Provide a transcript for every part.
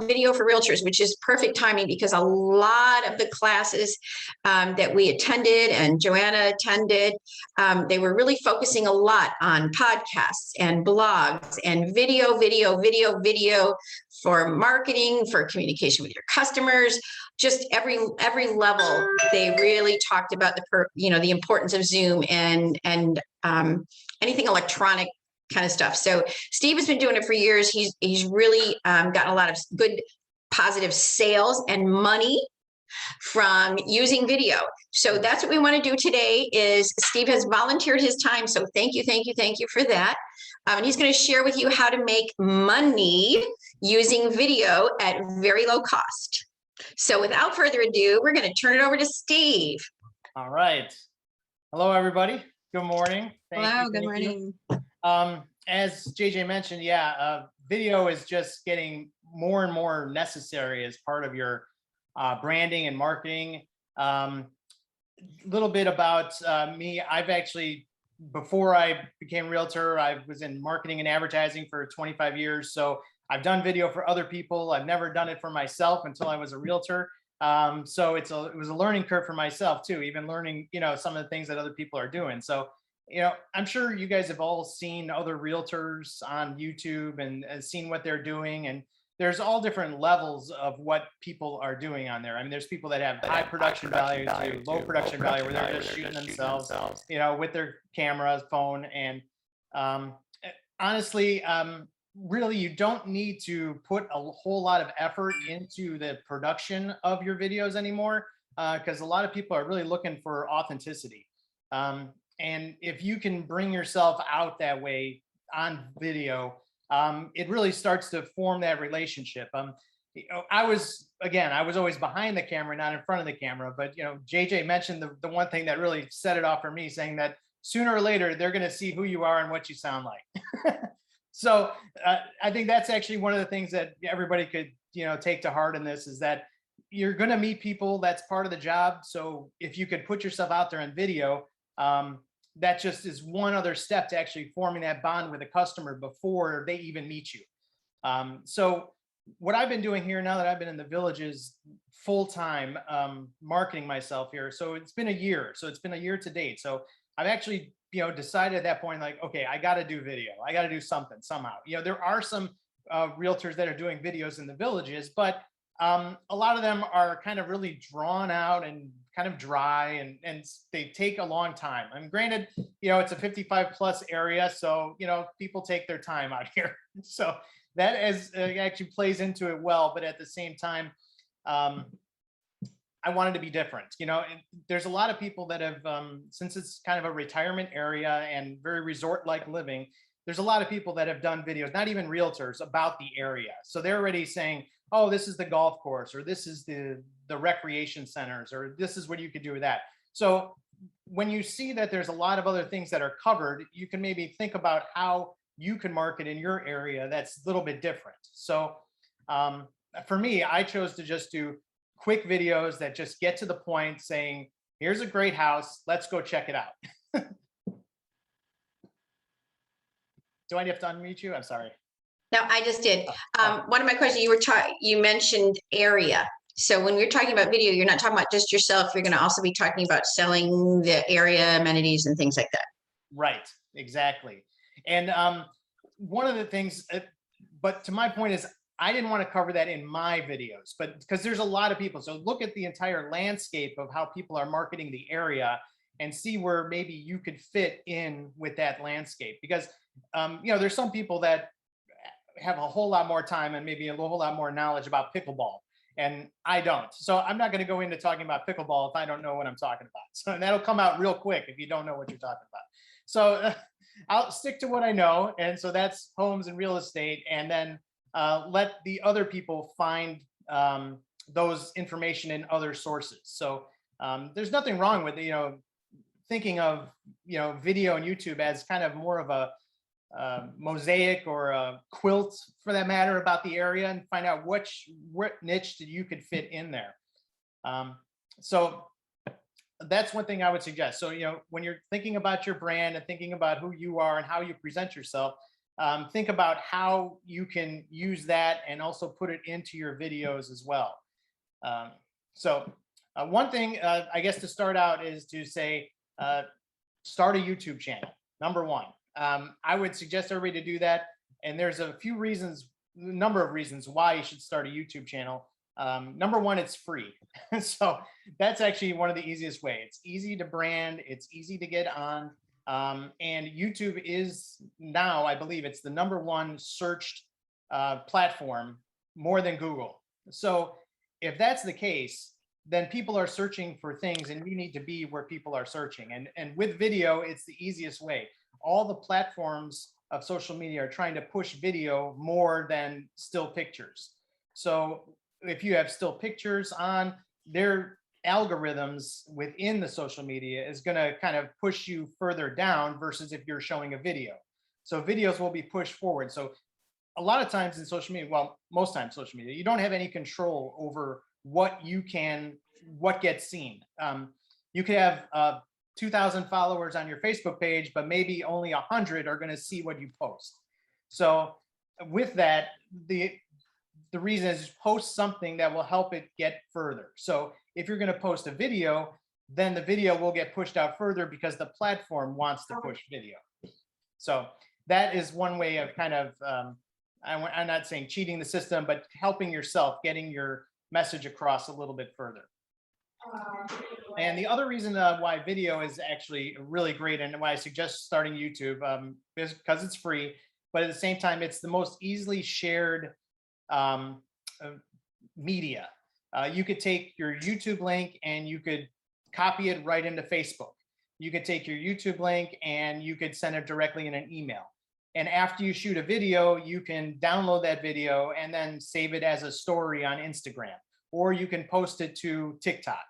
about video for realtors, which is perfect timing because a lot of the classes that we attended and Joanna attended, they were really focusing a lot on podcasts and blogs and video for marketing, for communication with your customers. Just every level, they really talked about the importance of Zoom and anything electronic kind of stuff. So Steve has been doing it for years. He's really gotten a lot of good, positive sales and money from using video. So that's what we want to do today. Is Steve has volunteered his time. So thank you for that. And he's going to share with you how to make money using video at very low cost. So without further ado, we're going to turn it over to Steve. All right. Hello, everybody. Good morning. Hello, good morning. As JJ mentioned, video is just getting more and more necessary as part of your branding and marketing. A little bit about me. I've actually, before I became a realtor, I was in marketing and advertising for 25 years. So I've done video for other people. I've never done it for myself until I was a realtor. So it was a learning curve for myself too, even learning, some of the things that other people are doing. So, I'm sure you guys have all seen other realtors on YouTube and seen what they're doing. And there's all different levels of what people are doing on there. I mean, there's people that have high production value to low production value where they're just shooting themselves, with their camera, phone. And honestly, really, you don't need to put a whole lot of effort into the production of your videos anymore, because a lot of people are really looking for authenticity. And if you can bring yourself out that way on video, it really starts to form that relationship. I was always behind the camera, not in front of the camera. But JJ mentioned the one thing that really set it off for me, saying that sooner or later they're going to see who you are and what you sound like. So I think that's actually one of the things that everybody could take to heart in this, is that you're going to meet people. That's part of the job. So if you could put yourself out there on video, that just is one other step to actually forming that bond with a customer before they even meet you. So what I've been doing here now that I've been in the Villages full time, marketing myself here. So it's been a year. So it's been a year to date. So I've actually, decided at that point, like, okay, I got to do video. I got to do something somehow. There are some realtors that are doing videos in the Villages, but a lot of them are kind of really drawn out and kind of dry, and they take a long time. I mean, granted, it's a 55 plus area, so people take their time out here. So that actually plays into it well. But at the same time, I wanted to be different. There's a lot of people that have, since it's kind of a retirement area and very resort-like living, there's a lot of people that have done videos, not even realtors, about the area. So they're already saying, oh, this is the golf course, or this is the recreation centers, or this is what you could do with that. So when you see that there's a lot of other things that are covered, you can maybe think about how you can market in your area that's a little bit different. So for me, I chose to just do quick videos that just get to the point, saying, here's a great house, let's go check it out. Do I have to unmute you? I'm sorry. No, I just did. One of my questions, you mentioned area. So when we're talking about video, you're not talking about just yourself. You're going to also be talking about selling the area amenities and things like that. Right, exactly. And one of the things, but to my point is, I didn't want to cover that in my videos, but because there's a lot of people. So look at the entire landscape of how people are marketing the area and see where maybe you could fit in with that landscape. Because, there's some people that have a whole lot more time and maybe a whole lot more knowledge about pickleball, and I don't. So I'm not going to go into talking about pickleball if I don't know what I'm talking about. So that'll come out real quick if you don't know what you're talking about. So I'll stick to what I know. And so that's homes and real estate. And then let the other people find those information in other sources. So there's nothing wrong with, thinking of, video and YouTube as kind of more of a mosaic or a quilt, for that matter, about the area, and find out what niche that you could fit in there. So that's one thing I would suggest. So, when you're thinking about your brand and thinking about who you are and how you present yourself, think about how you can use that and also put it into your videos as well. One thing, I guess, to start out is to say, start a YouTube channel. Number one, I would suggest everybody to do that. And there's a number of reasons why you should start a YouTube channel. Number one, it's free. So that's actually one of the easiest ways. It's easy to brand, it's easy to get on. And YouTube is now, I believe it's the #1 searched platform, more than Google. So if that's the case, then people are searching for things and you need to be where people are searching. And with video, it's the easiest way. All the platforms of social media are trying to push video more than still pictures. So if you have still pictures on, their algorithms within the social media is going to kind of push you further down versus if you're showing a video. So videos will be pushed forward. So a lot of times in social media, well, most times social media, you don't have any control over what gets seen. You could have 2,000 followers on your Facebook page, but maybe only 100 are going to see what you post. So with that, the reason is post something that will help it get further. So if you're going to post a video, then the video will get pushed out further because the platform wants to push video. So that is one way of kind of, I'm not saying cheating the system, but helping yourself, getting your message across a little bit further. And the other reason why video is actually really great and why I suggest starting YouTube is because it's free, but at the same time, it's the most easily shared media. You could take your YouTube link and you could copy it right into Facebook. You could take your YouTube link and you could send it directly in an email. And after you shoot a video, you can download that video and then save it as a story on Instagram, or you can post it to TikTok.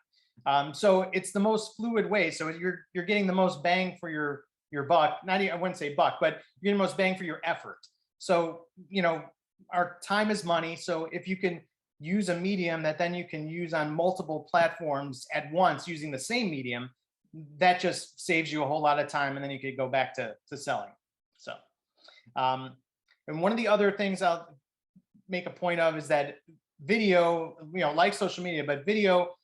So it's the most fluid way. So you're getting the most bang for your buck. Not even, I wouldn't say buck, but you're getting the most bang for your effort. So, you know, our time is money. So if you can use a medium that then you can use on multiple platforms at once using the same medium, that just saves you a whole lot of time. And then you could go back to selling. So, and one of the other things I'll make a point of is that video, you know, like social media, but video,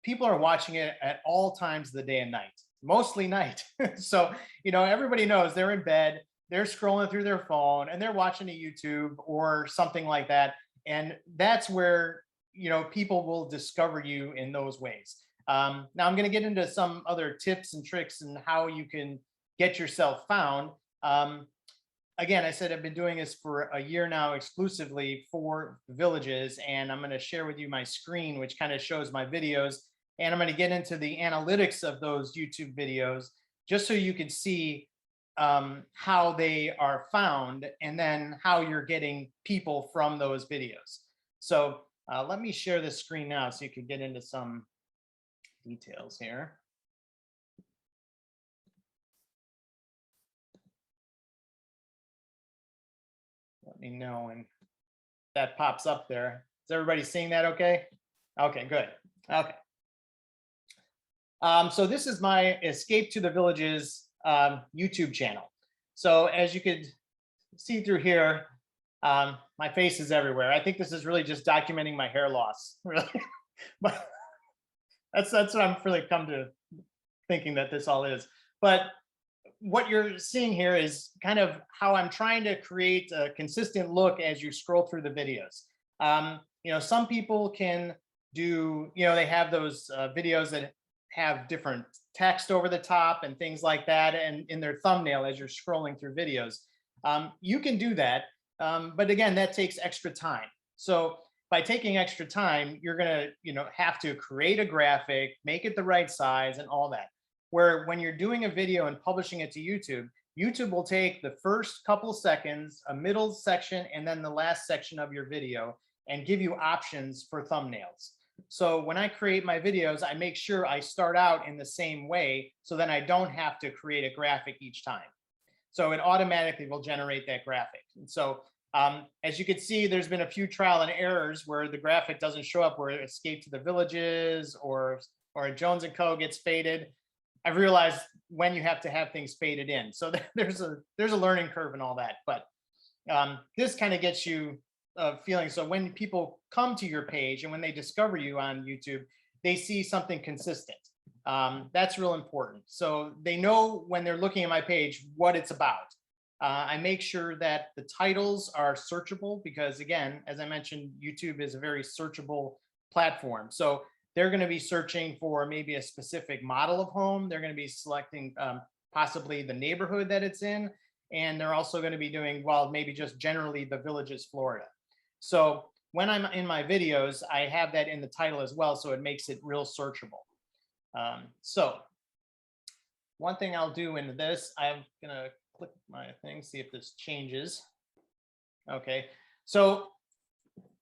people are watching it at all times of the day and night, mostly night. So, you know, everybody knows they're in bed, they're scrolling through their phone and they're watching a YouTube or something like that. And that's where, you know, people will discover you in those ways. Now I'm going to get into some other tips and tricks and how you can get yourself found. Again, I said I've been doing this for a year now exclusively for villages, and I'm going to share with you my screen, which kind of shows my videos. And I'm going to get into the analytics of those YouTube videos just so you can see how they are found and then how you're getting people from those videos. So let me share this screen now so you can get into some details here. Let me know when that pops up there. Is everybody seeing that okay? Okay, good. Okay. So this is my Escape to the Villages YouTube channel. So as you could see through here, my face is everywhere. I think this is really just documenting my hair loss, really. But that's what I'm really come to thinking that this all is. But what you're seeing here is kind of how I'm trying to create a consistent look as you scroll through the videos. You know, some people can do, you know, they have those videos that have different text over the top and things like that, and in their thumbnail as you're scrolling through videos. You can do that, but again, that takes extra time. So by taking extra time, you're gonna, you know, have to create a graphic, make it the right size, and all that. Where when you're doing a video and publishing it to YouTube, YouTube will take the first couple seconds, a middle section, and then the last section of your video and give you options for thumbnails. So when I create my videos, I make sure I start out in the same way so then I don't have to create a graphic each time. So it automatically will generate that graphic. And so as you can see, there's been a few trial and errors where the graphic doesn't show up, where Escape to the Villages or Jones & Co. gets faded. I've realized when you have to have things faded in. So there's a learning curve and all that. But This kind of gets you feeling. So when people come to your page and when they discover you on YouTube, they see something consistent. That's real important. So they know when they're looking at my page what it's about. I make sure that the titles are searchable because, again, as I mentioned, YouTube is a very searchable platform. So they're going to be searching for maybe a specific model of home. They're going to be selecting possibly the neighborhood that it's in. And they're also going to be doing, well, maybe just generally the Villages, Florida. So when I'm in my videos, I have that in the title as well. So it makes it real searchable. So one thing I'll do in this, I'm going to click my thing, see if this changes. Okay. So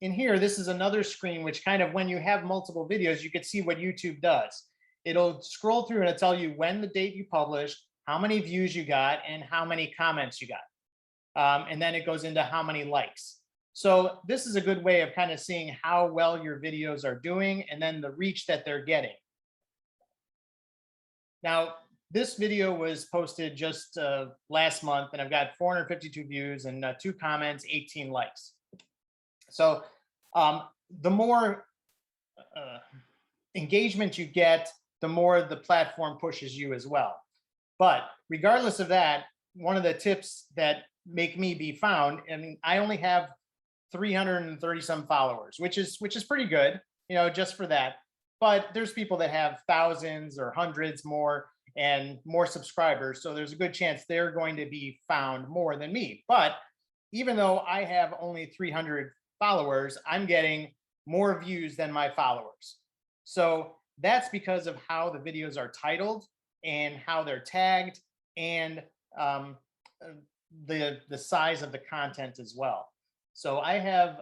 in here, this is another screen, which kind of, when you have multiple videos, you can see what YouTube does. It'll scroll through and it'll tell you when the date you published, how many views you got, and how many comments you got. And then it goes into how many likes. So this is a good way of kind of seeing how well your videos are doing and then the reach that they're getting. Now, this video was posted just last month, and I've got 452 views and 2 comments, 18 likes. So the more engagement you get, the more the platform pushes you as well. But regardless of that, one of the tips that make me be found, I mean, I only have 330 some followers, which is pretty good, you know, just for that. But there's people that have thousands or hundreds more and more subscribers. So there's a good chance they're going to be found more than me. But even though I have only 300 followers, I'm getting more views than my followers. So that's because of how the videos are titled and how they're tagged and the size of the content as well. So I have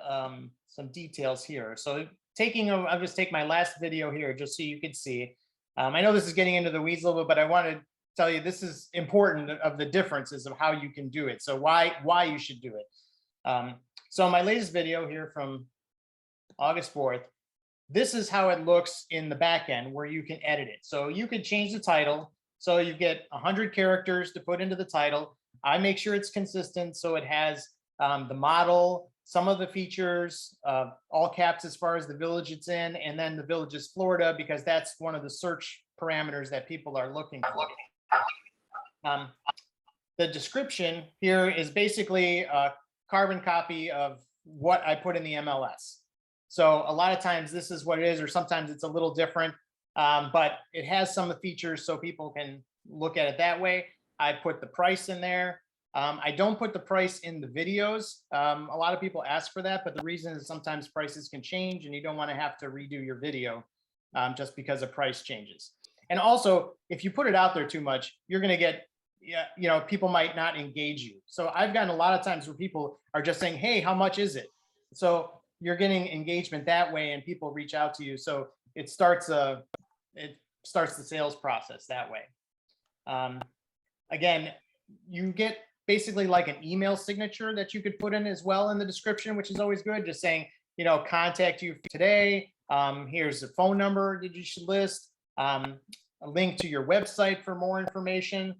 some details here. So I'll just take my last video here just so you can see. I know this is getting into the weeds a little bit, but I want to tell you this is important of the differences of how you can do it. So why you should do it. So my latest video here from August 4th, this is how it looks in the back end where you can edit it. So you can change the title. So you get 100 characters to put into the title. I make sure it's consistent. So it has the model, some of the features, all caps as far as the village it's in, and then the Villages, Florida, because that's one of the search parameters that people are looking for. The description here is basically a carbon copy of what I put in the MLS. So a lot of times this is what it is, or sometimes it's a little different, but it has some of the features so people can look at it that way. I put the price in there. I don't put the price in the videos. A lot of people ask for that, but the reason is sometimes prices can change and you don't want to have to redo your video just because of price changes. And also, if you put it out there too much, you're going to get, you know, people might not engage you. So I've gotten a lot of times where people are just saying, hey, how much is it? So you're getting engagement that way and people reach out to you. So it starts the sales process that way. Again, you get basically like an email signature that you could put in as well in the description, which is always good. Just saying, you know, contact you today. Here's the phone number that you should list. A link to your website for more information.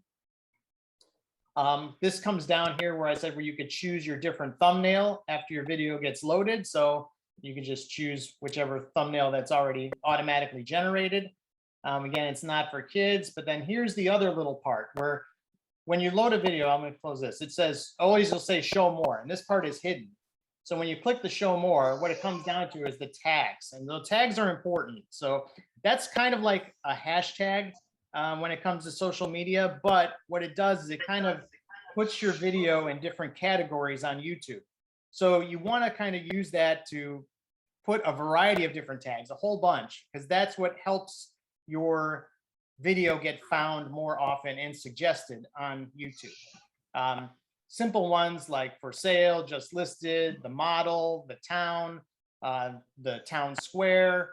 This comes down here where I said where you could choose your different thumbnail after your video gets loaded. So you can just choose whichever thumbnail that's already automatically generated. Again, it's not for kids, but then here's the other little part where when you load a video, I'm going to close this. It says, always will say show more, and this part is hidden. So when you click the show more, what it comes down to is the tags, and the tags are important. So that's kind of like a hashtag when it comes to social media, but what it does is it kind of puts your video in different categories on YouTube. So you want to kind of use that to put a variety of different tags, a whole bunch, because that's what helps your video get found more often and suggested on YouTube. Simple ones like for sale, just listed, the model, the town square,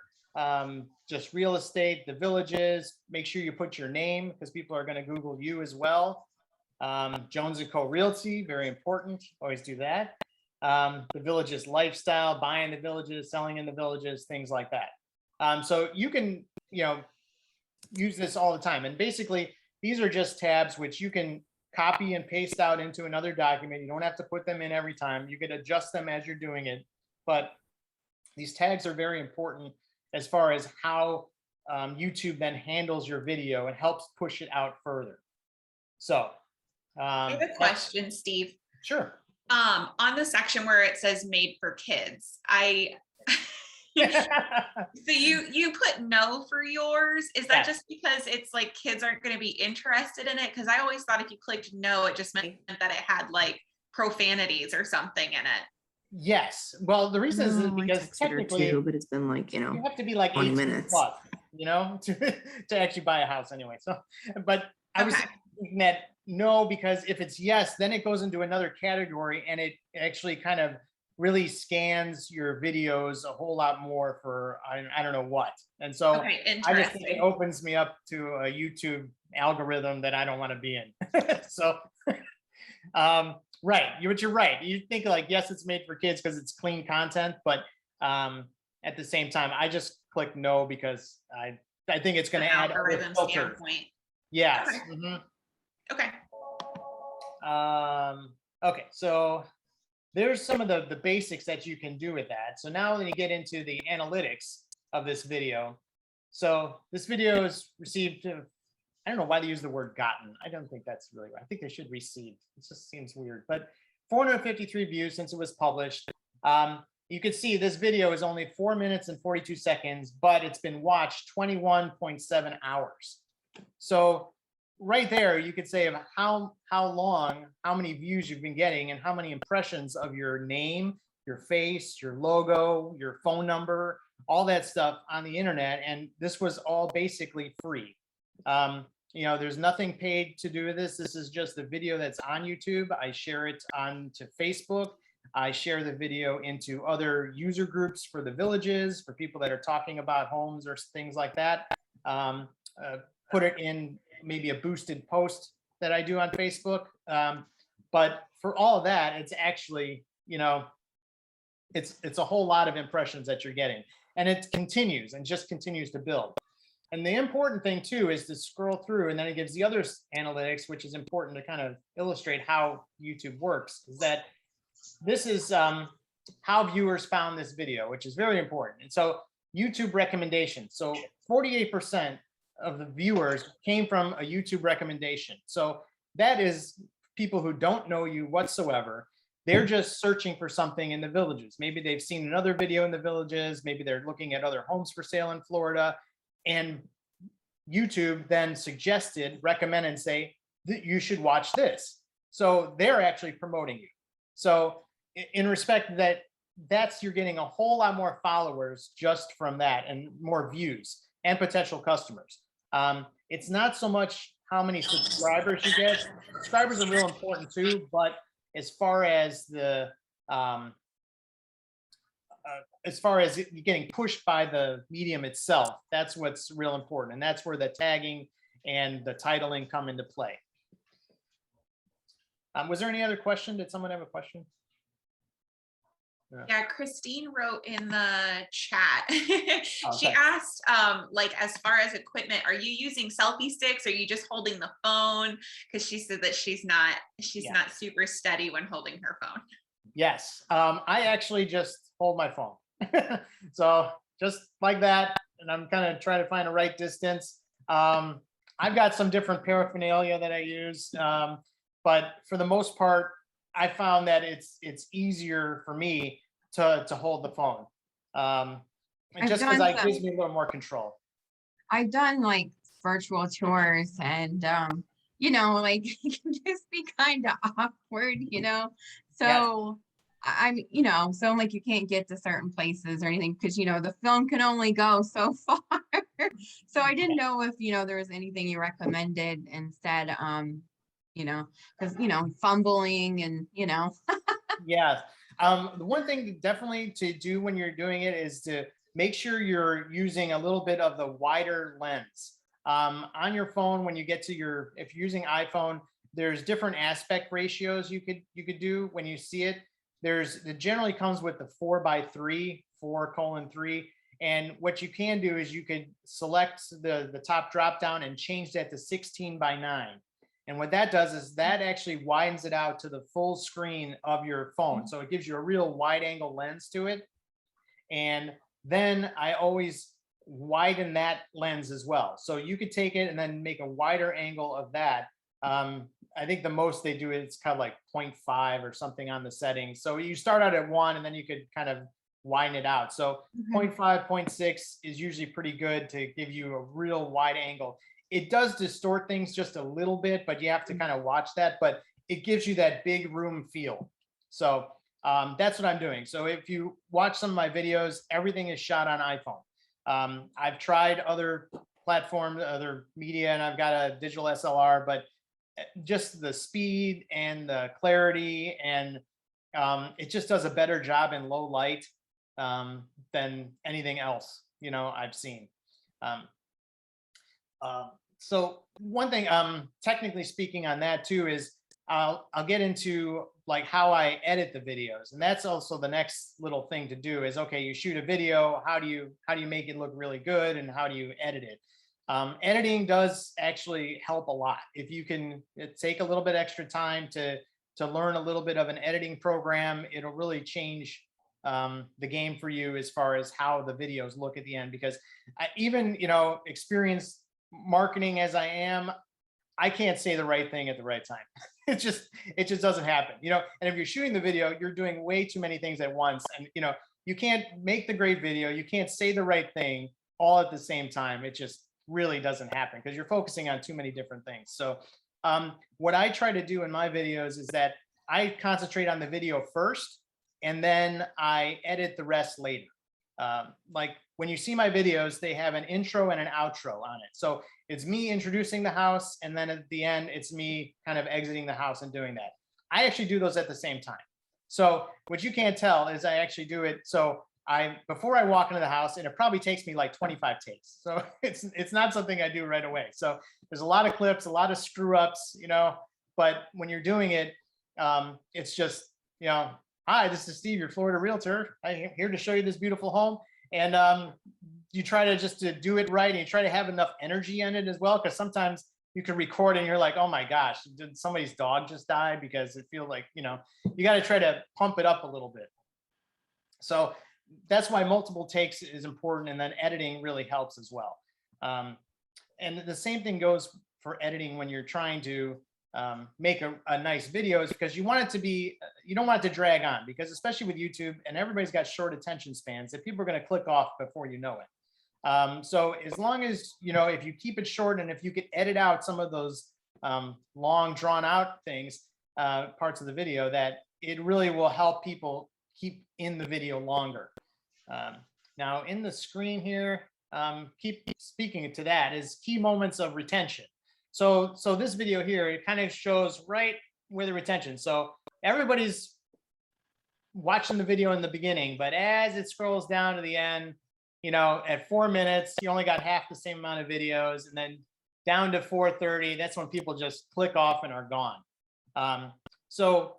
just real estate, the villages. Make sure you put your name because people are going to Google you as well. Jones & Co Realty, very important. Always do that. The villages lifestyle, buying the villages, selling in the villages, things like that. So you can, you know, use this all the time. And basically, these are just tabs which you can copy and paste out into another document. You don't have to put them in every time. You can adjust them as you're doing it. But these tags are very important as far as how YouTube then handles your video and helps push it out further. So I have a question, Steve. sure. On the section where it says made for kids, so you put no for yours. Is that just because it's like kids aren't going to be interested in it? Because I always thought if you clicked no, it just meant that it had like profanities or something in it. Yes. Well, the reason is because technically, too, but it's been like, you you have to be like 20 18 minutes. plus, to actually buy a house anyway. So, but I was thinking that no, because if it's yes, then it goes into another category and it actually kind of really scans your videos a whole lot more for I don't know what. And so I just think it opens me up to a YouTube algorithm that I don't want to be in. So right, you're right. You think like, yes, it's made for kids because it's clean content, but at the same time, I just click no because I think it's going to add algorithm standpoint. Yes. Okay. Mm-hmm. Okay. Okay, so there's some of the basics that you can do with that. So now when you get into the analytics of this video, so this video is received, I don't know why they use the word gotten. I don't think that's really right. I think they should receive. It just seems weird, but 453 views since it was published. You can see this video is only 4 minutes and 42 seconds, but it's been watched 21.7 hours. So right there, you could say how long, how many views you've been getting and how many impressions of your name, your face, your logo, your phone number, all that stuff on the internet. And this was all basically free. There's nothing paid to do with this. This is just the video that's on YouTube. I share it onto Facebook. I share the video into other user groups for the villages, for people that are talking about homes or things like that. Put it in maybe a boosted post that I do on Facebook. But for all of that, it's actually, it's a whole lot of impressions that you're getting. And it continues and just continues to build. And the important thing too is to scroll through, and then it gives the other analytics, which is important to kind of illustrate how YouTube works, is that this is how viewers found this video, which is very important. And so YouTube recommendations. So 48% of the viewers came from a YouTube recommendation. So that is people who don't know you whatsoever. They're just searching for something in the villages. Maybe they've seen another video in the villages. Maybe they're looking at other homes for sale in Florida. And YouTube then recommend and say that you should watch this. So they're actually promoting you. So in respect that's you're getting a whole lot more followers just from that and more views and potential customers. It's not so much how many subscribers you get. Subscribers are real important too, but as far as getting pushed by the medium itself, that's what's real important. And that's where the tagging and the titling come into play. Was there any other question? Did someone have a question? Yeah, Christine wrote in the chat. She Okay. asked, like, as far as equipment, are you using selfie sticks? Or are you just holding the phone? Because she said that she's not super steady when holding her phone. Yes, I actually just hold my phone. So just like that, and I'm kind of trying to find the right distance. I've got some different paraphernalia that I use, but for the most part, I found that it's easier for me to hold the phone, just because it gives me a little more control. I've done like virtual tours and like it can just be kind of awkward, so so like you can't get to certain places or anything because the film can only go so far. So I didn't know if there was anything you recommended instead, because fumbling and Yes. The one thing definitely to do when you're doing it is to make sure you're using a little bit of the wider lens. On your phone, when you get to if you're using iPhone, there's different aspect ratios you could do when you see it. It generally comes with the 4:3, 4:3. And what you can do is you could select the top drop down and change that to 16:9. And what that does is that actually widens it out to the full screen of your phone. So it gives you a real wide angle lens to it. And then I always widen that lens as well. So you could take it and then make a wider angle of that. I think the most they do it's kind of like 0.5 or something on the settings. So you start out at 1 and then you could kind of widen it out. So 0.5, 0.6 is usually pretty good to give you a real wide angle. It does distort things just a little bit, but you have to kind of watch that, but it gives you that big room feel. So that's what I'm doing. So if you watch some of my videos, everything is shot on iPhone. I've tried other platforms, other media, and I've got a digital SLR, but just the speed and the clarity and it just does a better job in low light than anything else, I've seen. So one thing, technically speaking on that too, is I'll get into like how I edit the videos. And that's also the next little thing to do is, okay, you shoot a video, how do you make it look really good and how do you edit it? Editing does actually help a lot. If you can take a little bit extra time to learn a little bit of an editing program, it'll really change the game for you as far as how the videos look at the end. Because even, experienced marketing as I am, I can't say the right thing at the right time. It just doesn't happen, and if you're shooting the video, you're doing way too many things at once. And, you can't make the great video. You can't say the right thing all at the same time. It just really doesn't happen because you're focusing on too many different things. So what I try to do in my videos is that I concentrate on the video first, and then I edit the rest later. Like when you see my videos, they have an intro and an outro on it. So it's me introducing the house, and then at the end, it's me kind of exiting the house and doing that. I actually do those at the same time. So what you can't tell is I actually do it. So before I walk into the house, and it probably takes me like 25 takes. So it's not something I do right away. So there's a lot of clips, a lot of screw ups, but when you're doing it, it's just, hi, this is Steve, your Florida realtor. I'm here to show you this beautiful home. And you try to do it right, and you try to have enough energy in it as well. Because sometimes you can record and you're like, oh my gosh, did somebody's dog just die? Because it feels like, you got to try to pump it up a little bit. So that's why multiple takes is important. And then editing really helps as well. And the same thing goes for editing when you're trying to make a nice video, is because you want it to be, you don't want it to drag on, because especially with YouTube, and everybody's got short attention spans, that people are going to click off before you know it. So as long as, if you keep it short, and if you could edit out some of those long drawn out things, parts of the video, that it really will help people keep in the video longer. Now in the screen here, keep speaking to that, is key moments of retention. So this video here, it kind of shows right where the retention. So everybody's watching the video in the beginning, but as it scrolls down to the end, at 4 minutes, you only got half the same amount of videos, and then down to 4:30, that's when people just click off and are gone. So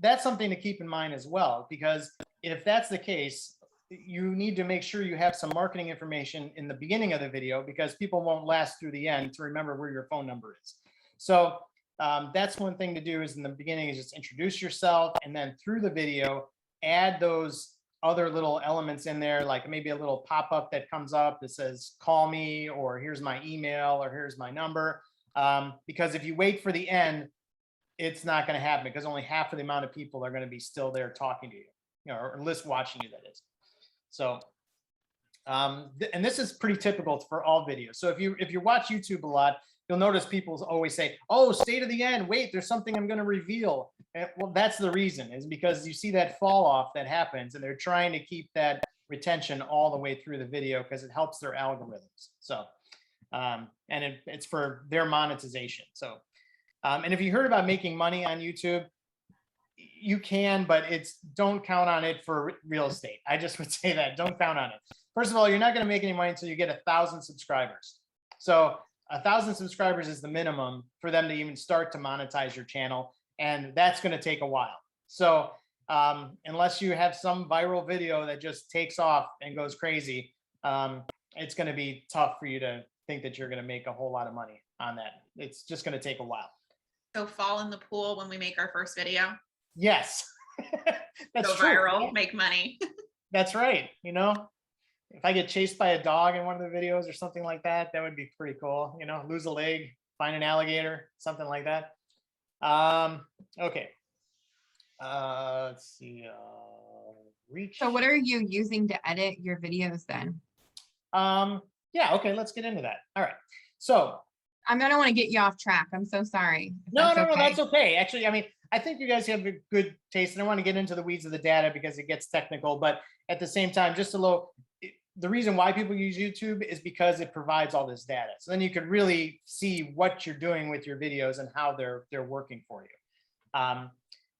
that's something to keep in mind as well, because if that's the case, you need to make sure you have some marketing information in the beginning of the video, because people won't last through the end to remember where your phone number is. So that's one thing to do, is in the beginning is just introduce yourself, and then through the video, add those other little elements in there, like maybe a little pop-up that comes up that says, call me, or here's my email, or here's my number. Because if you wait for the end, it's not going to happen, because only half of the amount of people are going to be still there talking to you, or watching you, that is. So, and this is pretty typical for all videos. So if you watch YouTube a lot, you'll notice people always say, oh, stay to the end. Wait, there's something I'm going to reveal. And, well, that's the reason, is because you see that fall off that happens, and they're trying to keep that retention all the way through the video, because it helps their algorithms. So, and it's for their monetization. So, and if you heard about making money on YouTube, you can, but don't count on it for real estate. I just would say that, don't count on it. First of all, you're not going to make any money until you get 1,000 subscribers. So 1,000 subscribers is the minimum for them to even start to monetize your channel. And that's going to take a while. So unless you have some viral video that just takes off and goes crazy, it's going to be tough for you to think that you're going to make a whole lot of money. on that. It's just going to take a while. So fall in the pool when we make our first video. Yes, that's Go true. viral, make money. That's right. You know, if I get chased by a dog in one of the videos or something like that, that would be pretty cool. You know, lose a leg, find an alligator, something like that. Okay. Let's see. Reach. So what are you using to edit your videos then? Yeah, okay, let's get into that. All right. So I don't want to get you off track. I'm so sorry. no, that's okay. Actually, I mean, I think you guys have a good taste, and I want to get into the weeds of the data because it gets technical, but at the same time, just a little, the reason why people use YouTube is because it provides all this data. So then you could really see what you're doing with your videos and how they're working for you.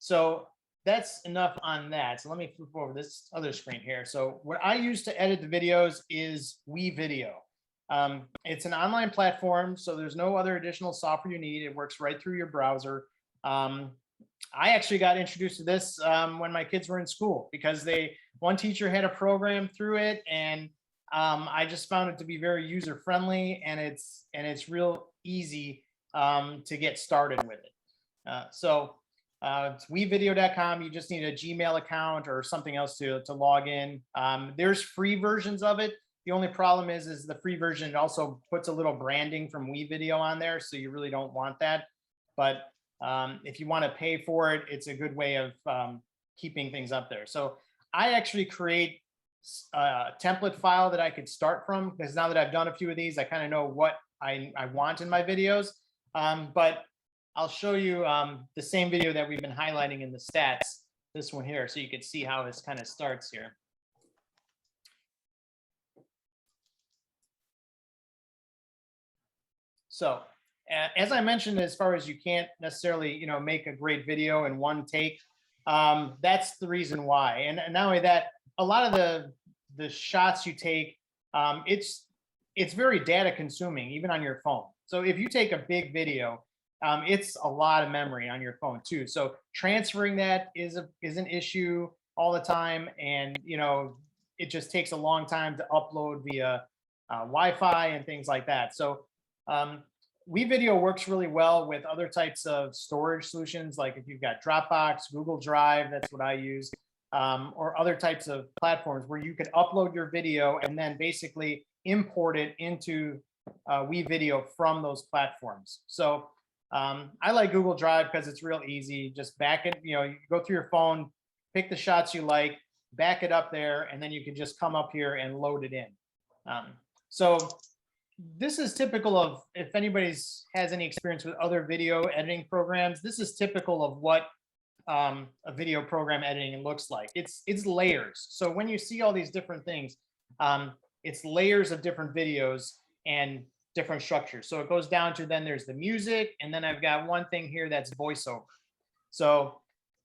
So that's enough on that. So let me flip over this other screen here. So what I use to edit the videos is WeVideo. It's an online platform, so there's no other additional software you need. It works right through your browser. I actually got introduced to this when my kids were in school because one teacher had a program through it, and I just found it to be very user friendly, and it's real easy to get started with it. It's wevideo.com. You just need a Gmail account or something else to log in. There's free versions of it. The only problem is the free version also puts a little branding from WeVideo on there, so you really don't want that. But if you want to pay for it, it's a good way of keeping things up there. So I actually create a template file that I could start from, because now that I've done a few of these, I kind of know what I want in my videos. But I'll show you the same video that we've been highlighting in the stats, this one here, so you can see how this kind of starts here. So as I mentioned, as far as you can't necessarily, make a great video in one take, that's the reason why. And not only that, a lot of the shots you take, it's very data consuming, even on your phone. So if you take a big video, it's a lot of memory on your phone too. So transferring that is an issue all the time, and it just takes a long time to upload via Wi-Fi and things like that. So WeVideo works really well with other types of storage solutions, like if you've got Dropbox, Google Drive, that's what I use, or other types of platforms where you could upload your video and then basically import it into WeVideo from those platforms. So I like Google Drive because it's real easy. Just back it, you go through your phone, pick the shots you like, back it up there, and then you can just come up here and load it in. So this is typical of, if anybody's has any experience with other video editing programs, this is typical of what a video program editing looks like. It's layers. So when you see all these different things, it's layers of different videos and different structures. So it goes down to, then there's the music, and then I've got one thing here that's voiceover. So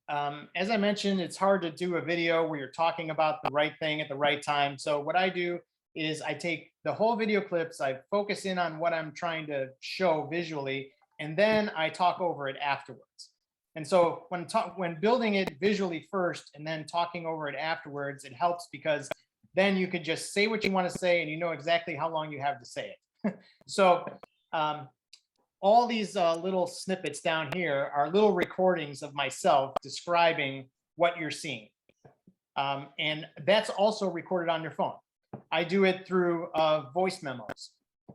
as I mentioned, it's hard to do a video where you're talking about the right thing at the right time. So what I do is I take the whole video clips, I focus in on what I'm trying to show visually, and then I talk over it afterwards. And so when building it visually first and then talking over it afterwards, it helps because then you could just say what you want to say and you know exactly how long you have to say it. So all these little snippets down here are little recordings of myself describing what you're seeing. And that's also recorded on your phone. I do it through voice memos.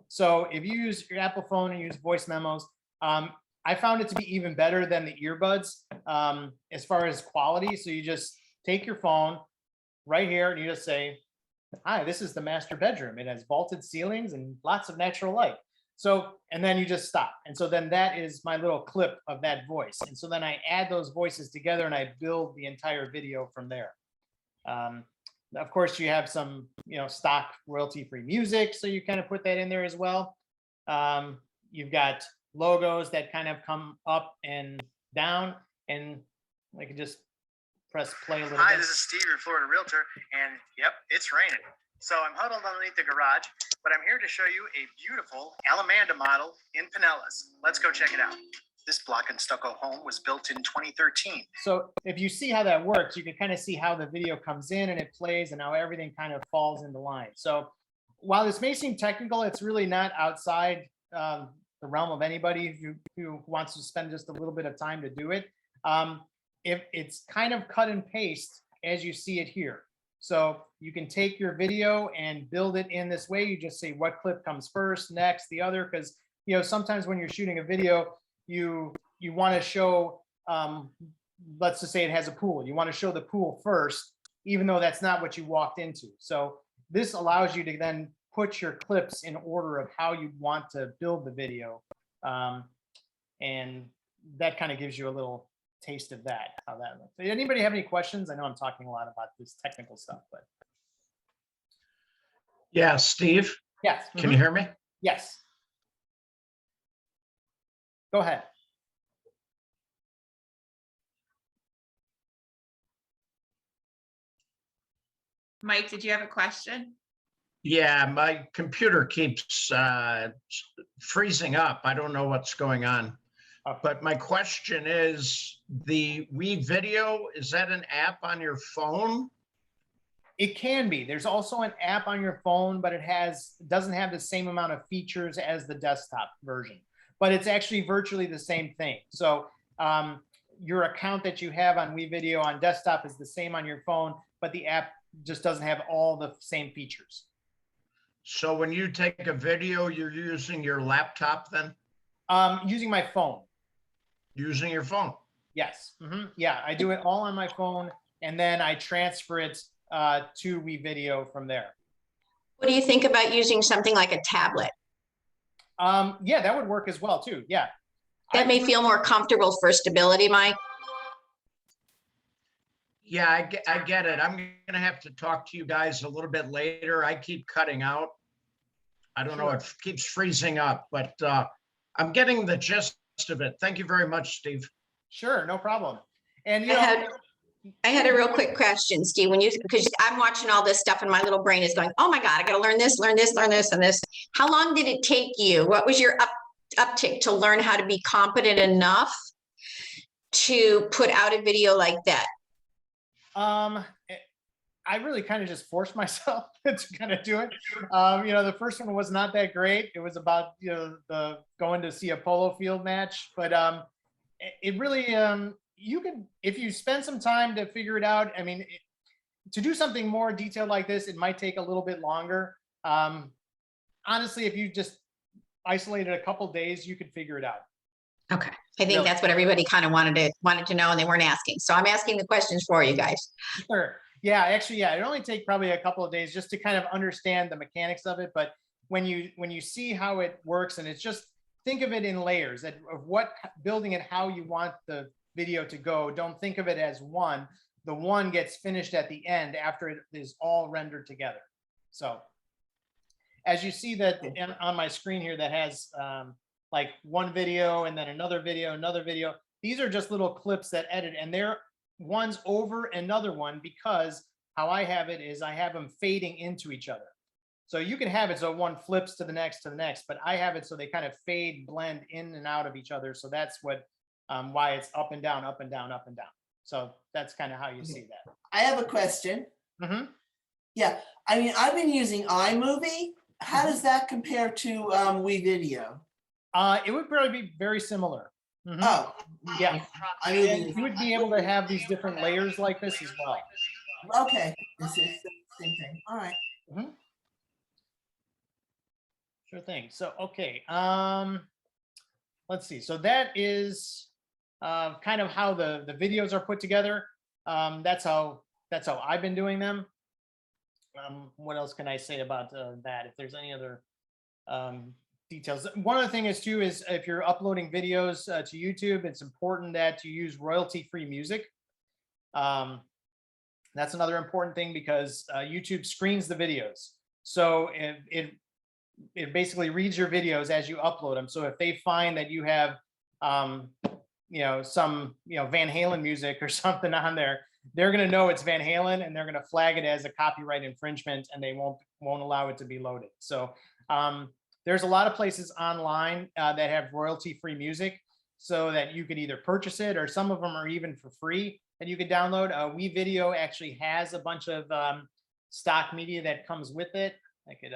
So if you use your Apple phone and use voice memos, I found it to be even better than the earbuds as far as quality. So you just take your phone right here and you just say, "Hi, this is the master bedroom. It has vaulted ceilings and lots of natural light." So, and then you just stop. And so then that is my little clip of that voice. And so then I add those voices together and I build the entire video from there. Of course, you have some, stock royalty-free music. So you kind of put that in there as well. You've got logos that kind of come up and down, and I can just press play a little Hi, bit. this is Steve, your Florida realtor, and yep, it's raining. So I'm huddled underneath the garage, but I'm here to show you a beautiful Alamanda model in Pinellas. Let's go check it out. This block and stucco home was built in 2013. So if you see how that works, you can kind of see how the video comes in and it plays and how everything kind of falls into line. So while this may seem technical, it's really not outside the the realm of anybody who wants to spend just a little bit of time to do it. If it's kind of cut and paste as you see it here. So you can take your video and build it in this way. You just say what clip comes first, next, the other, because sometimes when you're shooting a video, you want to show, let's just say it has a pool. You want to show the pool first, even though that's not what you walked into. So this allows you to then put your clips in order of how you want to build the video. And that kind of gives you a little taste of that, how that looks. Anybody have any questions? I know I'm talking a lot about this technical stuff, but. Yeah, Steve, Yes. can you hear me? Yes. Go ahead. Mike, did you have a question? Yeah, my computer keeps freezing up. I don't know what's going on. But my question is, the WeVideo, is that an app on your phone? It can be. There's also an app on your phone, but it doesn't have the same amount of features as the desktop version. But it's actually virtually the same thing. So your account that you have on WeVideo on desktop is the same on your phone, but the app just doesn't have all the same features. So when you take a video, you're using your laptop then? Using my phone. Using your phone? Yes. Yeah, I do it all on my phone, and then I transfer it to WeVideo from there. What do you think about using something like a tablet? Yeah, that would work as well too. Yeah. That may feel more comfortable for stability, Mike. Yeah, I get it. I'm going to have to talk to you guys a little bit later. I keep cutting out. I don't know, it keeps freezing up, but I'm getting the gist of it. Thank you very much, Steve. Sure, no problem. And I had a real quick question, Steve, because I'm watching all this stuff and my little brain is going, oh my God, I got to learn this, learn this, learn this, and this. How long did it take you? What was your uptick to learn how to be competent enough to put out a video like that? I really kind of just forced myself to kind of do it. The first one was not that great. It was about, the going to see a polo field match, but it really, you can, if you spend some time to figure it out, I mean, to do something more detailed like this, it might take a little bit longer. Honestly, if you just isolated a couple days, you could figure it out. Okay. I think that's what everybody kind of wanted to know, and they weren't asking. So I'm asking the questions for you guys. Sure. Yeah, actually, yeah, it only take probably a couple of days just to kind of understand the mechanics of it. But when you see how it works, and it's just, think of it in layers of what building it, how you want the video to go. Don't think of it as one. The one gets finished at the end after it is all rendered together. So as you see that on my screen here that has like one video and then another video, these are just little clips that edit, and they're one's over another one, because how I have it is I have them fading into each other. So you can have it so one flips to the next, but I have it so they kind of fade, blend in and out of each other. So that's what why it's up and down, up and down, up and down. So that's kind of how you see that. I have a question. Yeah, I mean, I've been using iMovie. How does that compare to WeVideo? It would probably be very similar. Oh, yeah. iMovie. You would be able to have these different layers like this as well. Okay, this is the same thing. All right. Sure thing. So, okay. Let's see. So that is kind of how the videos are put together. That's how I've been doing them. What else can I say about that? If there's any other details. One other thing is too, is if you're uploading videos to YouTube, it's important that you use royalty-free music. That's another important thing, because YouTube screens the videos. So it basically reads your videos as you upload them. So if they find that you have, some, Van Halen music or something on there, they're going to know it's Van Halen, and they're going to flag it as a copyright infringement, and they won't allow it to be loaded. So there's a lot of places online that have royalty-free music, so that you could either purchase it, or some of them are even for free that you could download. WeVideo actually has a bunch of stock media that comes with it. I could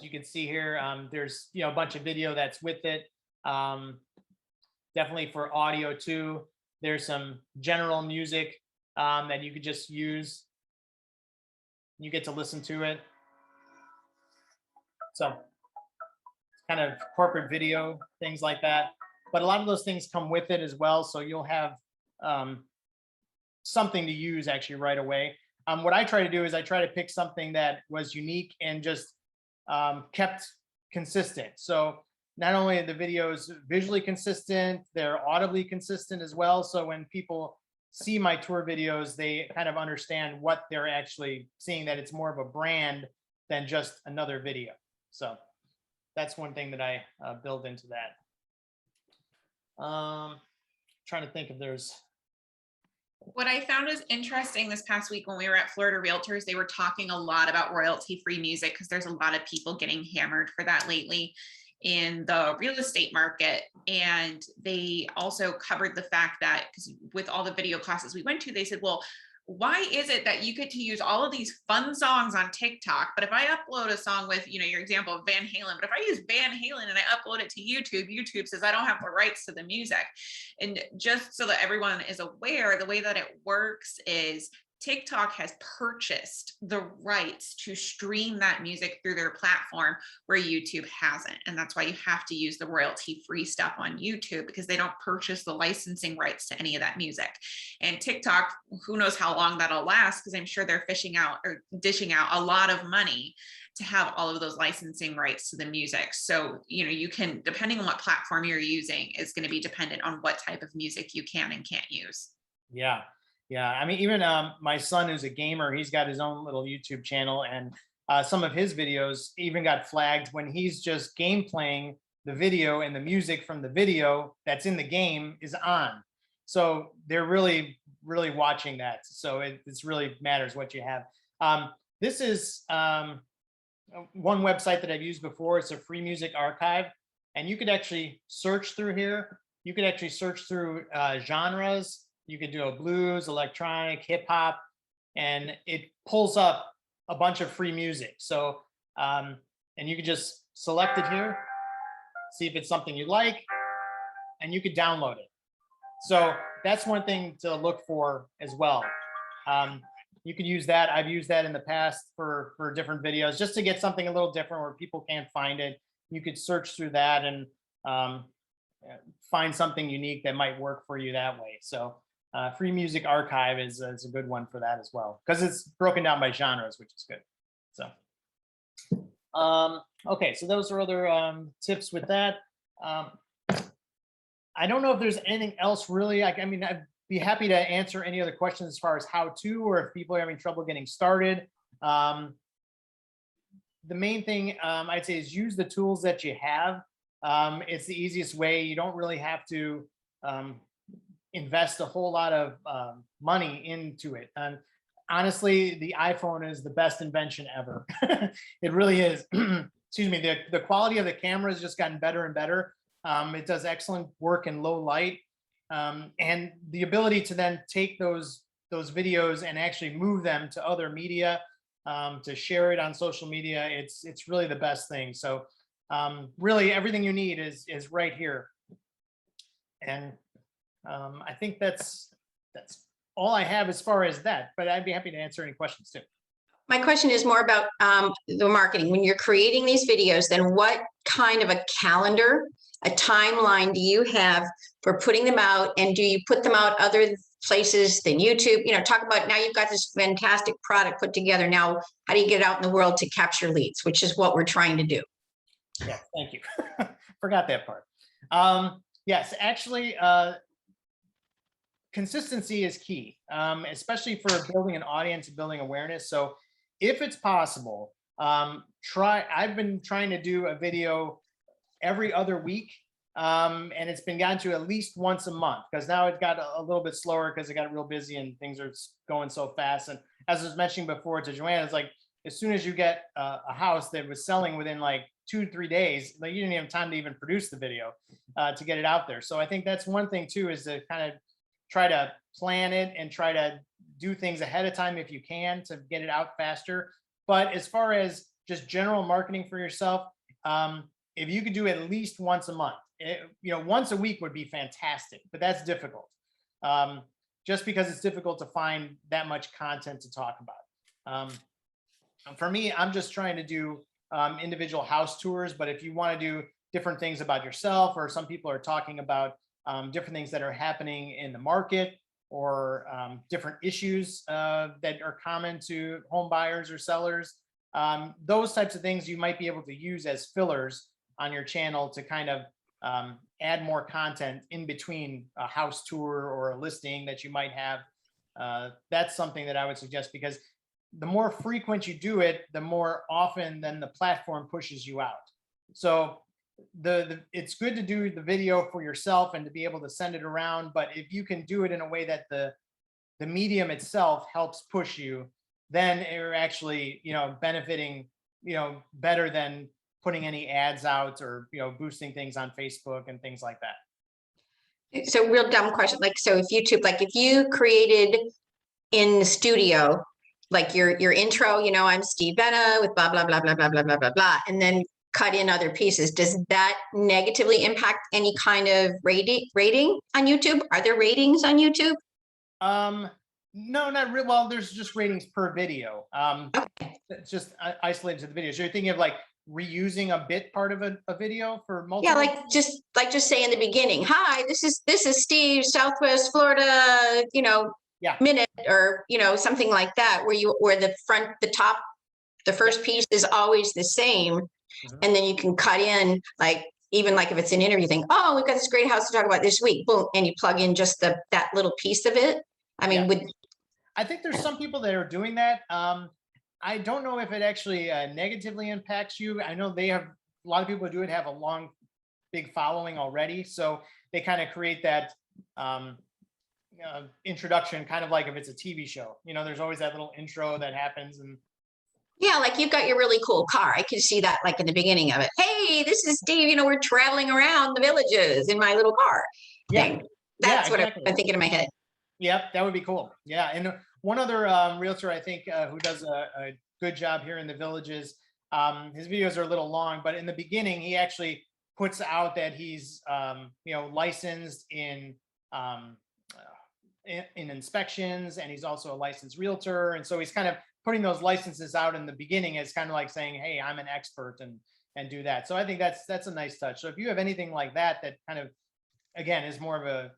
you can see here, there's, you know, a bunch of video that's with it. Definitely for audio too. There's some general music that you could just use. You get to listen to it. So kind of corporate video, things like that. But a lot of those things come with it as well. So you'll have something to use actually right away. What I try to do is I try to pick something that was unique and just kept consistent. So not only are the videos visually consistent, they're audibly consistent as well. So when people see my tour videos, they kind of understand what they're actually seeing, that it's more of a brand than just another video. So that's one thing that I build into that. Trying to think if there's. What I found was interesting this past week when we were at Florida Realtors, they were talking a lot about royalty-free music because there's a lot of people getting hammered for that lately in the real estate market. And they also covered the fact that, because with all the video classes we went to, they said, well, why is it that you get to use all of these fun songs on TikTok, but if I upload a song with, you know, your example of Van Halen, but if I use Van Halen and I upload it to YouTube, YouTube says I don't have the rights to the music. And just so that everyone is aware, the way that it works is TikTok has purchased the rights to stream that music through their platform where YouTube hasn't. And that's why you have to use the royalty-free stuff on YouTube, because they don't purchase the licensing rights to any of that music. And TikTok, who knows how long that'll last, because I'm sure they're fishing out or dishing out a lot of money to have all of those licensing rights to the music. So, you know, you can, depending on what platform you're using, is going to be dependent on what type of music you can and can't use. Yeah. Yeah, I mean, even my son, who's a gamer, he's got his own little YouTube channel, and some of his videos even got flagged when he's just game playing the video and the music from the video that's in the game is on. So they're really, really watching that. So it's really matters what you have. This is one website that I've used before. It's a free music archive, and you could actually search through here. You could actually search through genres. You could do a blues, electronic, hip hop, and it pulls up a bunch of free music. So, and you could just select it here, see if it's something you like, and you could download it. So that's one thing to look for as well. You could use that. I've used that in the past for different videos, just to get something a little different where people can't find it. You could search through that and find something unique that might work for you that way. So free music archive is a good one for that as well, because it's broken down by genres, which is good. So okay, so those are other tips with that. I don't know if there's anything else really. I mean, I'd be happy to answer any other questions as far as how to, or if people are having trouble getting started. The main thing I'd say is use the tools that you have. It's the easiest way. You don't really have to invest a whole lot of money into it. And honestly, the iPhone is the best invention ever. It really is. Excuse me. The quality of the camera has just gotten better and better. It does excellent work in low light. And the ability to then take those videos and actually move them to other media, to share it on social media, it's really the best thing. So really everything you need is right here. And I think that's all I have as far as that, but I'd be happy to answer any questions too. My question is more about the marketing. When you're creating these videos, then what kind of a calendar, a timeline do you have for putting them out? And do you put them out other places than YouTube? You know, talk about, now you've got this fantastic product put together. Now, how do you get it out in the world to capture leads, which is what we're trying to do? Yeah, thank you. Forgot that part. Yes, actually, consistency is key, especially for building an audience and building awareness. So if it's possible, I've been trying to do a video every other week, and it's been gotten to at least once a month, because now it got a little bit slower because it got real busy and things are going so fast. And as I was mentioning before to Joanna, it's like, as soon as you get a house that was selling within like 2-3 days, like you didn't have time to even produce the video to get it out there. So I think that's one thing too, is to kind of try to plan it and try to do things ahead of time if you can, to get it out faster. But as far as just general marketing for yourself, if you could do at least once a month, once a week would be fantastic, but that's difficult. Just because it's difficult to find that much content to talk about. For me, I'm just trying to do individual house tours, but if you want to do different things about yourself, or some people are talking about different things that are happening in the market, or different issues that are common to home buyers or sellers, those types of things you might be able to use as fillers on your channel to kind of add more content in between a house tour or a listing that you might have. That's something that I would suggest, because the more frequent you do it, the more often then the platform pushes you out. So it's good to do the video for yourself and to be able to send it around, but if you can do it in a way that the medium itself helps push you, then you're actually benefiting better than putting any ads out or boosting things on Facebook and things like that. So real dumb question, like, so if YouTube, like if you created in the studio, like your intro, I'm Steve Vena with blah blah blah blah blah blah blah blah blah, and then cut in other pieces, does that negatively impact any kind of rating on YouTube? Are there ratings on YouTube? No, not really. Well, there's just ratings per video. Okay. It's just isolated to the video. So you're thinking of like reusing a bit part of a video for multiple? Yeah, like just say in the beginning, hi, this is Steve, Southwest Florida, Yeah. minute, or something like that, where the top, the first piece is always the same. Mhm. And then you can cut in, like, even like if it's an interview thing, oh, we've got this great house to talk about this week, boom, and you plug in just that little piece of it. I mean, Yeah. I think there's some people that are doing that. I don't know if it actually negatively impacts you. I know a lot of people who do it have a long, big following already. So they kind of create that introduction, kind of like if it's a TV show, there's always that little intro that happens. And yeah, like you've got your really cool car. I can see that like in the beginning of it. Hey, this is Steve, we're traveling around the villages in my little car. Yeah. Thing. That's Yeah, what exactly. I'm thinking in my head. Yep, that would be cool. Yeah, and one other realtor I think who does a good job here in the villages, his videos are a little long, but in the beginning he actually puts out that he's licensed in inspections, and he's also a licensed realtor, and so he's kind of putting those licenses out in the beginning as kind of like saying, hey, I'm an expert, and do that. So I think that's a nice touch. So if you have anything like that kind of, again, is more of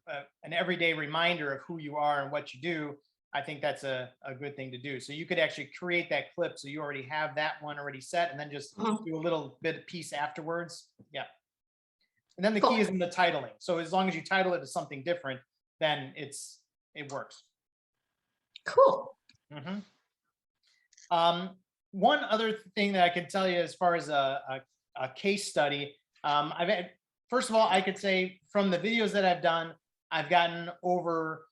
an everyday reminder of who you are and what you do, I think that's a good thing to do. So you could actually create that clip so you already have that one already set, and then just do a little bit of piece afterwards. Yeah. And then the key is in the titling. So as long as you title it as something different, then it works. Cool. Mm-hmm. One other thing that I can tell you as far as a case study, I've had, first of all, I could say from the videos that I've done, I've gotten over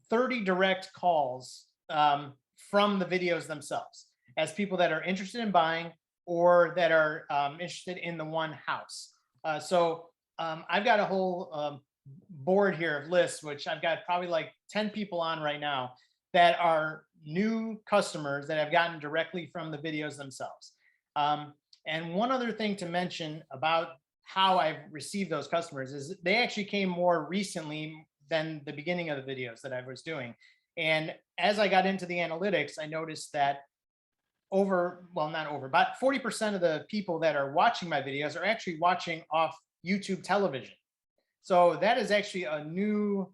30 direct calls from the videos themselves, as people that are interested in buying or that are interested in the one house. So I've got a whole board here of lists, which I've got probably like 10 people on right now that are new customers that have gotten directly from the videos themselves. And one other thing to mention about how I've received those customers is they actually came more recently than the beginning of the videos that I was doing. And as I got into the analytics, I noticed that about 40% of the people that are watching my videos are actually watching off YouTube television. So that is actually a new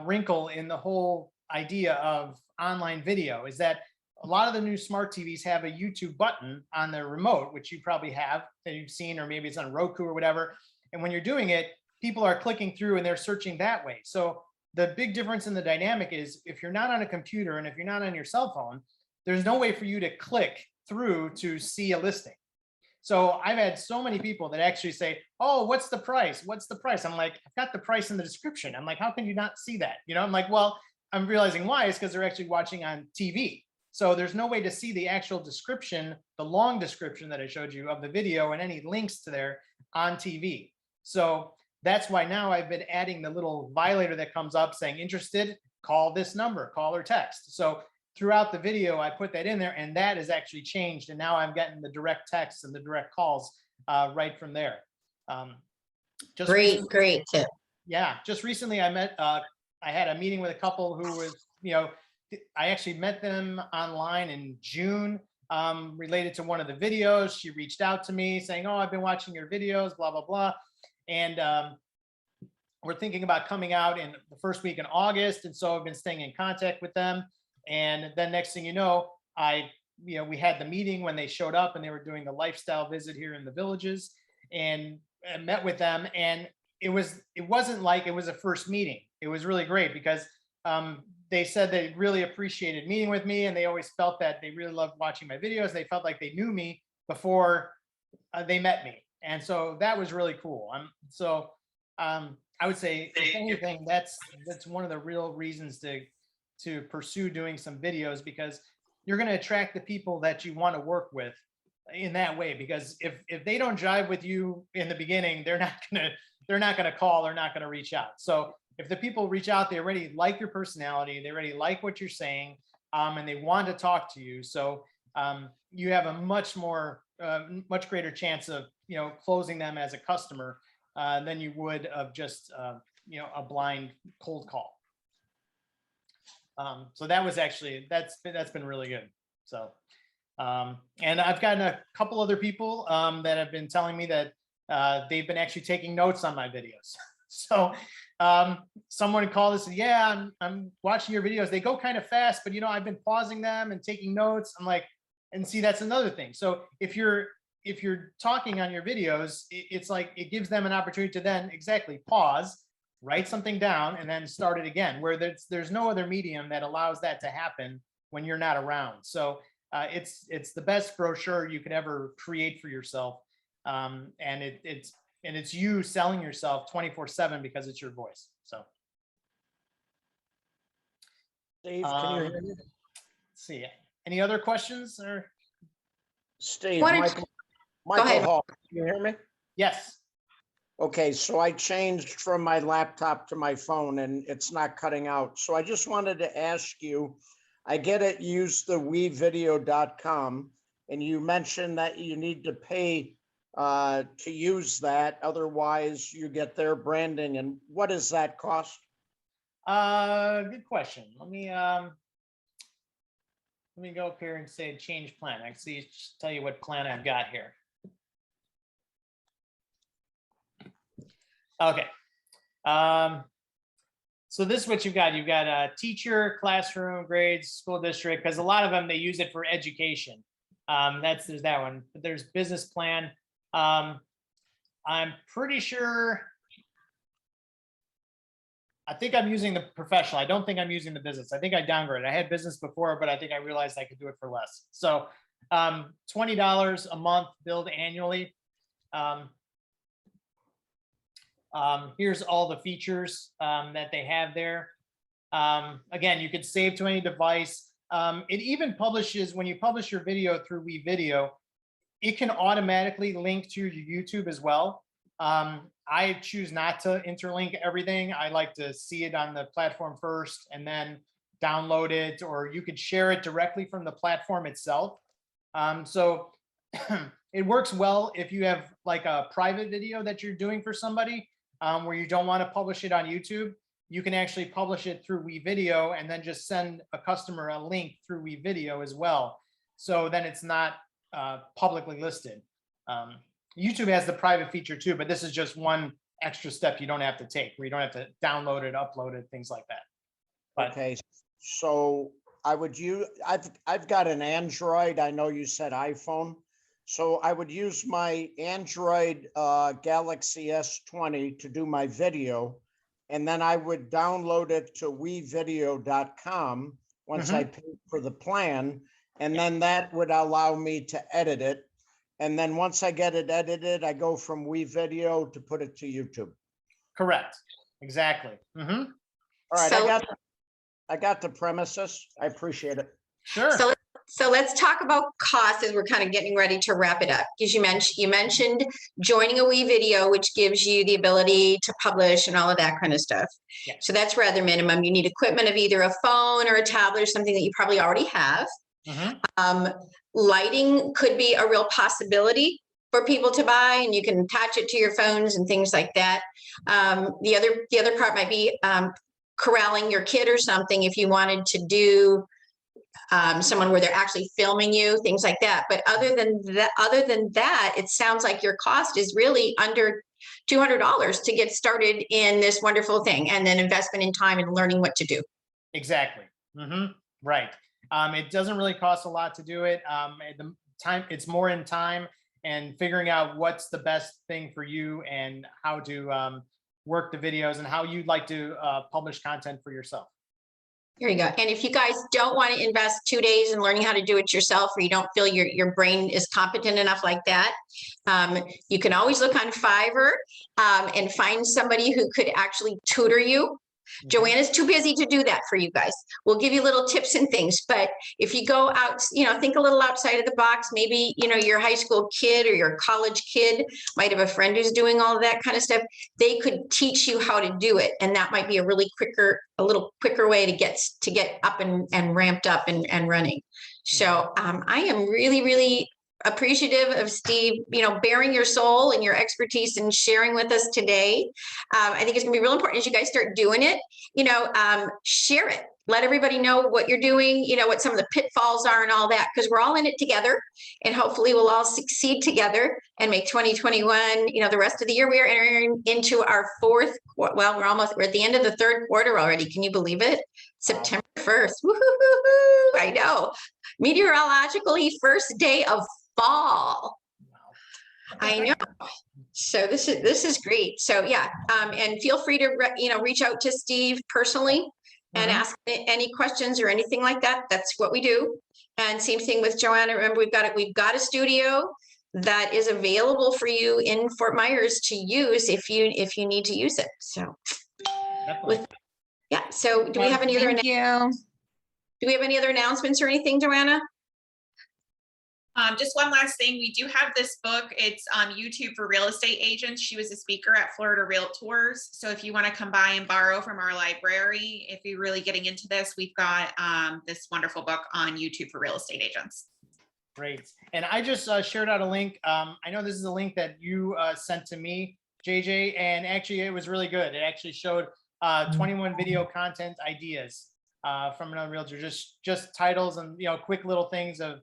wrinkle in the whole idea of online video, is that a lot of the new smart TVs have a YouTube button on their remote, which you probably have, that you've seen, or maybe it's on Roku or whatever. And when you're doing it, people are clicking through and they're searching that way. So the big difference in the dynamic is, if you're not on a computer and if you're not on your cell phone, there's no way for you to click through to see a listing. So I've had so many people that actually say, oh, what's the price? What's the price? I'm like, I've got the price in the description. I'm like, how can you not see that? I'm like, well, I'm realizing why is because they're actually watching on TV. So there's no way to see the actual description, the long description that I showed you of the video and any links to there on TV. So that's why now I've been adding the little violator that comes up saying, interested, call this number, call or text. So throughout the video, I put that in there, and that has actually changed. And now I'm getting the direct texts and the direct calls right from there. Just recently, Great tip. yeah, just recently I met, I had a meeting with a couple who was, I actually met them online in June, related to one of the videos. She reached out to me saying, oh, I've been watching your videos, blah, blah, blah. And we're thinking about coming out in the first week in August. And so I've been staying in contact with them. And then next thing you know, we had the meeting when they showed up and they were doing the lifestyle visit here in the Villages, and I met with them. And it wasn't like it was a first meeting. It was really great because they said they really appreciated meeting with me, and they always felt that they really loved watching my videos. They felt like they knew me before they met me. And so that was really cool. I would say, if anything, that's one of the real reasons to pursue doing some videos, because you're going to attract the people that you want to work with in that way. Because if they don't jive with you in the beginning, they're not going to call, they're not going to reach out. So if the people reach out, they already like your personality, they already like what you're saying, and they want to talk to you. So you have a much greater chance of closing them as a customer than you would of just a blind cold call. So that was actually that's been really good. So and I've gotten a couple other people that have been telling me that they've been actually taking notes on my videos. So someone called and said, yeah, I'm watching your videos. They go kind of fast, but I've been pausing them and taking notes. I'm like, and see, that's another thing. So if you're talking on your videos, it's like it gives them an opportunity to then exactly pause, write something down, and then start it again, where there's no other medium that allows that to happen when you're not around. So it's the best brochure you could ever create for yourself. And it's you selling yourself 24/7 because it's your voice. So Steve, can you hear me? let's see, any other questions? Or Steve, Go Michael ahead. Hall, can you hear me? yes. Okay, so I changed from my laptop to my phone and it's not cutting out. So I just wanted to ask you, I get it, use the WeVideo.com, and you mentioned that you need to pay to use that. Otherwise you get their branding. And what does that cost? Good question. Let me go up here and say change plan. I can tell you what plan I've got here. Okay. So this is what you've got. You've got a teacher, classroom, grades, school district, because a lot of them, they use it for education. There's that one, but there's business plan. I'm pretty sure, I think I'm using the professional. I don't think I'm using the business. I think I downgraded. I had business before, but I think I realized I could do it for less. So $20 a month billed annually. Here's all the features that they have there. Again, you could save to any device. It even publishes, when you publish your video through WeVideo, it can automatically link to your YouTube as well. I choose not to interlink everything. I like to see it on the platform first and then download it, or you could share it directly from the platform itself. So it works well if you have like a private video that you're doing for somebody where you don't want to publish it on YouTube. You can actually publish it through WeVideo and then just send a customer a link through WeVideo as well. So then it's not publicly listed. YouTube has the private feature too, but this is just one extra step you don't have to take, where you don't have to download it, upload it, things like that. But, okay, so I've got an Android. I know you said iPhone. So I would use my Android Galaxy S20 to do my video, and then I would download it to WeVideo.com once I paid for the plan, and then that would allow me to edit it. And then once I get it edited, I go from WeVideo to put it to YouTube. Correct. Exactly. All right, So- I got the premises. I appreciate it. Sure. So let's talk about costs as we're kind of getting ready to wrap it up. Because you mentioned joining a WeVideo, which gives you the ability to publish and all of that kind of stuff. Yeah. So that's rather minimum. You need equipment of either a phone or a tablet or something that you probably already have. Lighting could be a real possibility for people to buy, and you can attach it to your phones and things like that. The other part might be corralling your kid or something if you wanted to do someone where they're actually filming you, things like that. But other than that, it sounds like your cost is really under $200 to get started in this wonderful thing, and then investment in time and learning what to do. Exactly. Right. It doesn't really cost a lot to do it. The time, it's more in time and figuring out what's the best thing for you and how to work the videos and how you'd like to publish content for yourself. There you go. And if you guys don't want to invest 2 days in learning how to do it yourself, or you don't feel your brain is competent enough like that, you can always look on Fiverr and find somebody who could actually tutor you. Joanna's too busy to do that for you guys. We'll give you little tips and things, but if you go out, think a little outside of the box, maybe, your high school kid or your college kid might have a friend who's doing all of that kind of stuff. They could teach you how to do it. And that might be a little quicker way to get up and ramped up and running. So I am really, really appreciative of Steve, bearing your soul and your expertise and sharing with us today. I think it's gonna be real important as you guys start doing it, share it. Let everybody know what you're doing, what some of the pitfalls are and all that, because we're all in it together, and hopefully we'll all succeed together and make 2021, the rest of the year. We are entering into our fourth, we're at the end of the third quarter already. Can you believe it? September 1st. Woo-hoo-hoo-hoo. I know. Meteorologically first day of fall. I know. So this is great. So yeah, and feel free to reach out to Steve personally and ask any questions or anything like that. That's what we do. And same thing with Joanna. Remember, we've got a studio that is available for you in Fort Myers to use if you need to use it. So so do we have any other announcements or anything, Joanna? Just one last thing. We do have this book. It's on YouTube for real estate agents. She was a speaker at Florida Realtors. So if you want to come by and borrow from our library, if you're really getting into this, we've got this wonderful book on YouTube for real estate agents. Great. And I just shared out a link. I know this is a link that you sent to me, JJ, and actually it was really good. It actually showed 21 video content ideas from another realtor, just titles and quick little things of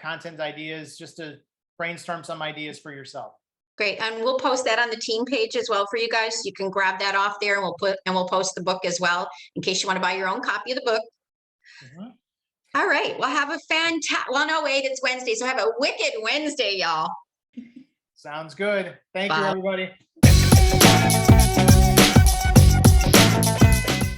content ideas, just to brainstorm some ideas for yourself. Great. And we'll post that on the team page as well for you guys. You can grab that off there, and we'll post the book as well in case you want to buy your own copy of the book. All right. Well, have a fantastic, no, wait, it's Wednesday. So have a wicked Wednesday, y'all. Sounds good. Thank you, everybody.